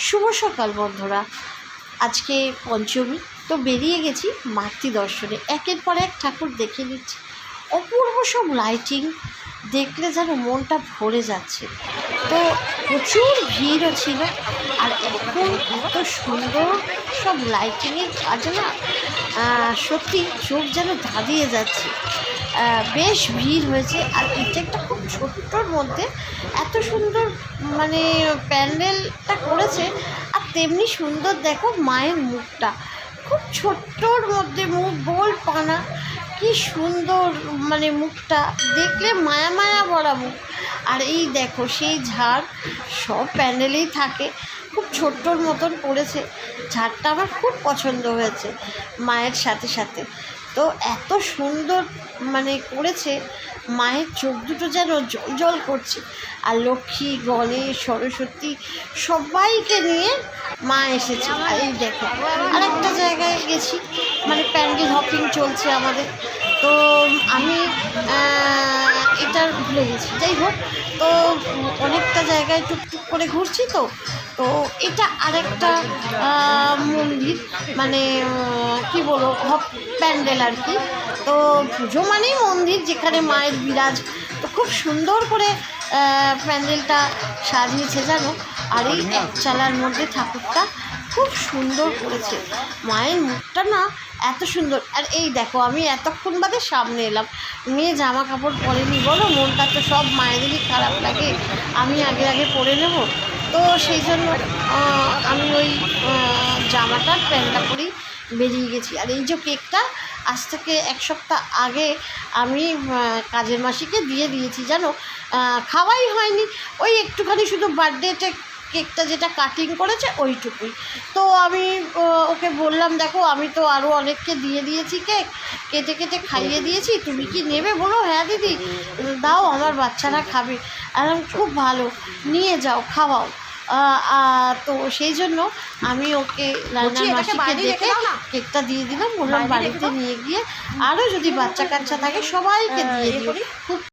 শুভ সকাল বন্ধুরা। আজকে পঞ্চমী, তো বেরিয়ে গেছি মাতৃ দর্শনে। একের পর এক ঠাকুর দেখে নিচ্ছি, অপূর্ব সব লাইটিং দেখলে যেন মনটা ভরে যাচ্ছে। তো প্রচুর ভিড়ও ছিল, আর এখন এত সুন্দর সব লাইটিংয়ের কাজ না, সত্যি চোখ যেন ধাঁধিয়ে যাচ্ছে। বেশ ভিড় হয়েছে, আর এটা একটা খুব ছোট্টর মধ্যে এত সুন্দর মানে প্যান্ডেলটা করেছে। আর তেমনি সুন্দর দেখো মায়ের মুখটা, খুব ছোট্টর মধ্যে মুখ, গোল পানা, কি সুন্দর মানে মুখটা দেখলে মায়া মায়া ভরা মুখ। আর এই দেখো সেই ঝাড়, সব প্যান্ডেলেই থাকে, খুব ছোট্টর মতন করেছে। ঝাড়টা আমার খুব পছন্দ হয়েছে মায়ের সাথে সাথে। তো এত সুন্দর মানে করেছে, মায়ের চোখ দুটো যেন জল জল করছে। আর লক্ষ্মী, গণেশ, সরস্বতী সবাইকে নিয়ে মা এসেছে। আর এই দেখো আর একটা জায়গায় গেছি, মানে প্যান্ডেল হপিং চলছে আমাদের, তো আমি এটা ভুলে গেছি। যাই হোক, তো অনেকটা জায়গায় টুকটুক করে ঘুরছি। তো তো এটা আরেকটা মন্দির, মানে কি বলবো, প্যান্ডেল আর কি। তো পুজো মানেই মন্দির, যেখানে মায়ের বিরাজ। তো খুব সুন্দর করে প্যান্ডেলটা সাজিয়েছে জানো। আর এই এক চালার মধ্যে ঠাকুরটা খুব সুন্দর করেছে, মায়ের মুখটা না এত সুন্দর। আর এই দেখো আমি এতক্ষণ বাদে সামনে এলাম, মেয়ে জামা কাপড় পরেনি, বলো মনটা তো সব মায়েদেরই খারাপ লাগে, আমি আগে আগে পরে নেব। তো সেই জন্য আমি ওই জামাটার প্যান্টটা পরেই বেরিয়ে গেছি। আর এই যে কেকটা, আজ থেকে 1 সপ্তাহ আগে আমি কাজের মাসিকে দিয়ে দিয়েছি জানো, খাওয়াই হয়নি, ওই একটুখানি শুধু বার্থডেতে কেকটা যেটা কাটিং করেছে ওইটুকুই। তো আমি ওকে বললাম, দেখো আমি তো আরও অনেককে দিয়ে দিয়েছি, কেক কেটে কেটে খাইয়ে দিয়েছি, তুমি কি নেবে? বলো হ্যাঁ দিদি দাও, আমার বাচ্চারা খাবে। আর খুব ভালো, নিয়ে যাও, খাওয়াও। তো সেই জন্য আমি ওকে রান্নার মাসিকে দেখে কেকটা দিয়ে দিলাম, বললাম বাড়িতে নিয়ে গিয়ে আরও যদি বাচ্চা কাচ্চা থাকে সবাইকে দিয়ে দিও। খুব